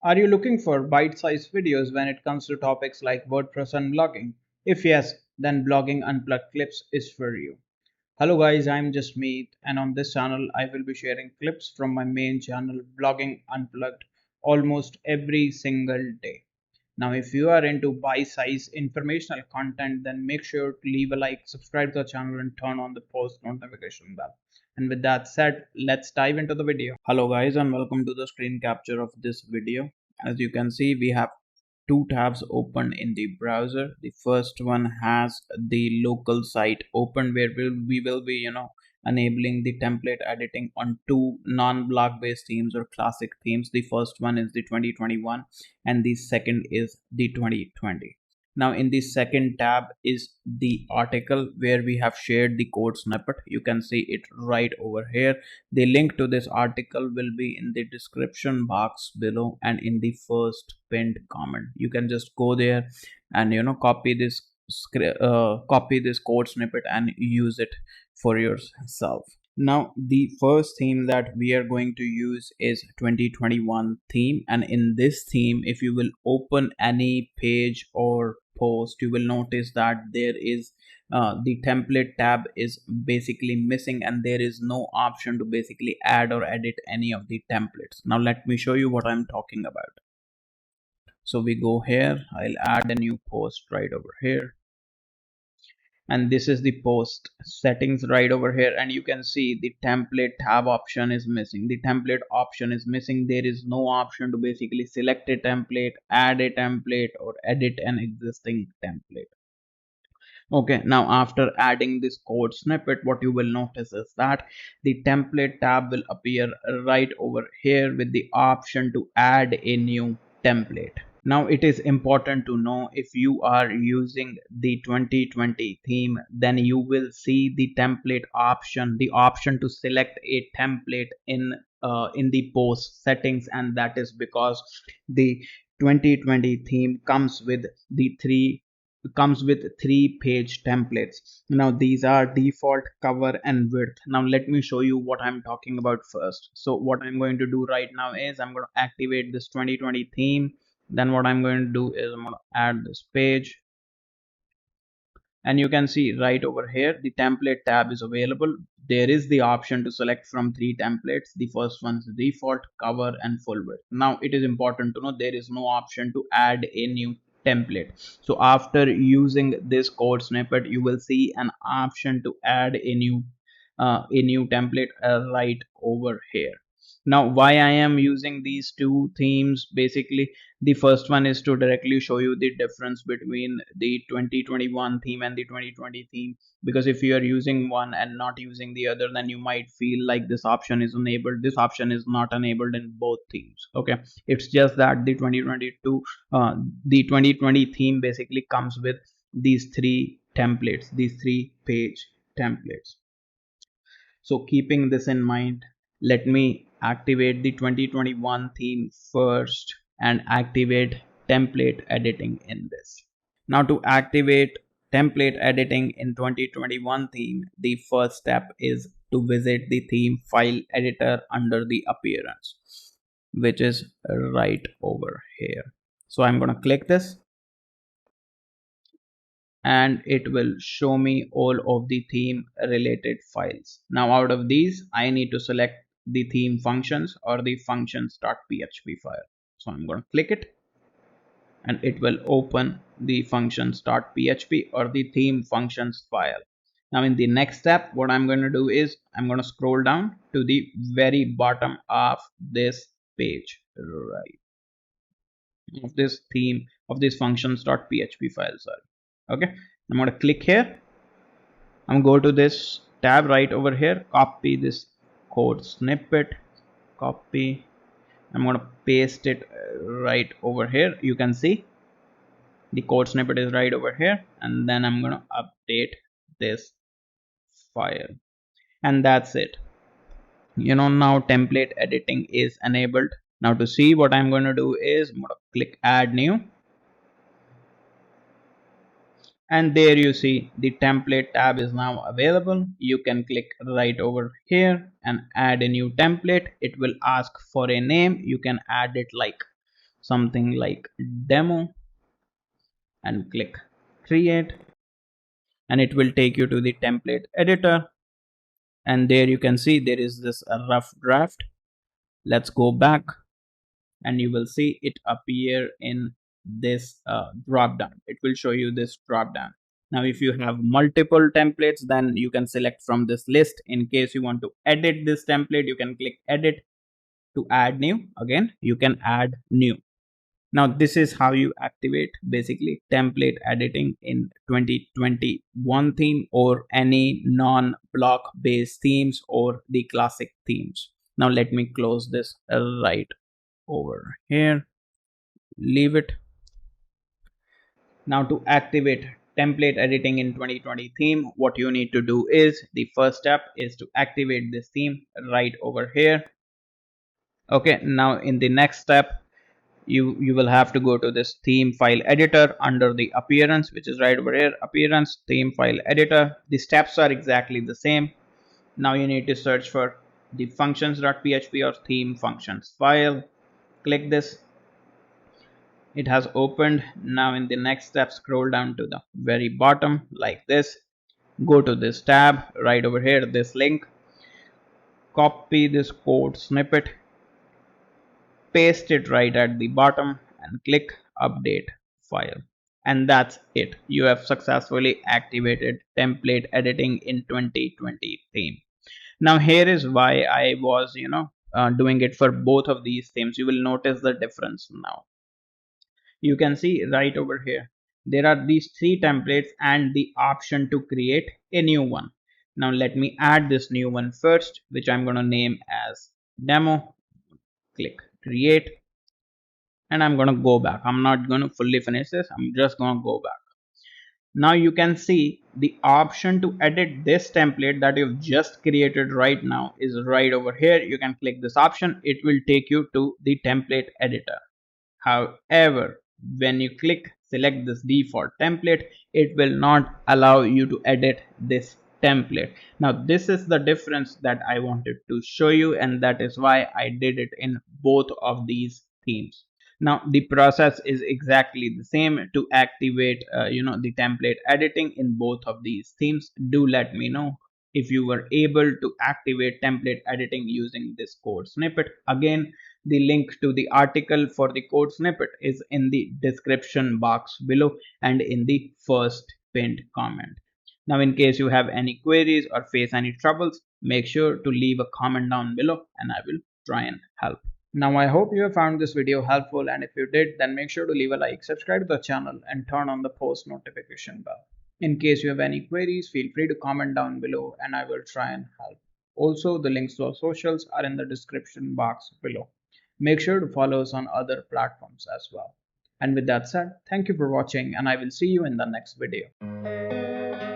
Are you looking for bite-sized videos when it comes to topics like WordPress and blogging? If yes, then Blogging Unplugged Clips is for you. Hello guys, I'm Jasmeet, and on this channel I will be sharing clips from my main channel Blogging Unplugged almost every single day. Now if you are into bite-sized informational content, then make sure to leave a like, subscribe to the channel and turn on the post notification bell. And with that said, let's dive into the video. Hello guys and welcome to the screen capture of this video. As you can see, we have two tabs open in the browser. The first one has the local site open where we will be enabling the template editing on two non-block based themes or classic themes. The first one is the 2021 and the second is the 2020. Now in the second tab is the article where we have shared the code snippet. You can see it right over here. The link to this article will be in the description box below and in the first pinned comment. You can just go there and copy this code snippet and use it for yourself. Now the first theme that we are going to use is 2021 theme, and in this theme if you will open any page or post, you will notice that there is the template tab is basically missing and there is no option to basically add or edit any of the templates. Now let me show you what I'm talking about. So we go here, I'll add a new post right over here, and this is the post settings right over here, and you can see the template tab option is missing. The template option is missing. There is no option to basically select a template, add a template, or edit an existing template. Okay, now after adding this code snippet, what you will notice is that the template tab will appear right over here with the option to add a new template. Now it is important to know, if you are using the 2020 theme, then you will see the template option, the option to select a template in the post settings, and that is because the 2020 theme comes with three page templates. Now these are default, cover, and width. Now let me show you what I'm talking about first. So what I'm going to do right now is I'm going to activate this 2020 theme. Then what I'm going to do is I'm going to add this page, and you can see right over here the template tab is available. There is the option to select from three templates. The first one is default, cover, and full width. Now it is important to know there is no option to add a new template. So after using this code snippet, you will see an option to add a new template right over here. Now why I am using these two themes, basically the first one is to directly show you the difference between the 2021 theme and the 2020 theme, because if you are using one and not using the other, then you might feel like this option is enabled. This option is not enabled in both themes. Okay, it's just that the 2020 theme basically comes with these three templates, these three page templates. So keeping this in mind, let me activate the 2021 theme first and activate template editing in this. Now to activate template editing in 2021 theme, the first step is to visit the theme file editor under the appearance, which is right over here. So I'm going to click this and it will show me all of the theme related files. Now out of these, I need to select the theme functions or the functions.php file. So I'm going to click it and it will open the functions.php or the theme functions file. Now in the next step, what I'm going to do is I'm going to scroll down to the very bottom of this page, right, of this theme of this functions.php file. Sorry. Okay, I'm going to click here. I'm going to go to this tab right over here, copy this code snippet, copy. I'm going to paste it right over here. You can see the code snippet is right over here, and then I'm going to update this file, and that's it. Now template editing is enabled. Now to see, what I'm going to do is I'm going to click add new, and there you see the template tab is now available. You can click right over here and add a new template. It will ask for a name. You can add it like something like demo and click create, and it will take you to the template editor, and there you can see there is this rough draft. Let's go back and you will see it appear in this drop down. It will show you this drop down. Now if you have multiple templates, then you can select from this list. In case you want to edit this template, you can click edit. To add new, again you can add new. Now this is how you activate basically template editing in 2021 theme or any non-block based themes or the classic themes. Now let me close this right over here, leave it. Now to activate template editing in 2020 theme, what you need to do is the first step is to activate this theme right over here. Okay, now in the next step, you will have to go to this theme file editor under the appearance, which is right over here, appearance, theme file editor. The steps are exactly the same. Now you need to search for the functions.php or theme functions file. Click this. It has opened. Now in the next step, scroll down to the very bottom like this. Go to this tab right over here, this link. Copy this code snippet, paste it right at the bottom and click update file, and that's it. You have successfully activated template editing in 2020 theme. Now here is why I was doing it for both of these themes. You will notice the difference. Now you can see right over here there are these three templates and the option to create a new one. Now let me add this new one first, which I'm going to name as demo. Click create, and I'm going to go back. I'm not going to fully finish this. I'm just going to go back. Now you can see the option to edit this template that you've just created right now is right over here. You can click this option. It will take you to the template editor. However, when you click select this default template, it will not allow you to edit this template. Now this is the difference that I wanted to show you, and that is why I did it in both of these themes. Now the process is exactly the same to activate the template editing in both of these themes. Do let me know if you were able to activate template editing using this code snippet. Again, the link to the article for the code snippet is in the description box below and in the first pinned comment. Now in case you have any queries or face any troubles, make sure to leave a comment down below and I will try and help. Now I hope you have found this video helpful, and if you did, then make sure to leave a like, subscribe to the channel and turn on the post notification bell. In case you have any queries, feel free to comment down below and I will try and help. Also, the links to our socials are in the description box below. Make sure to follow us on other platforms as well. And with that said, thank you for watching and I will see you in the next video.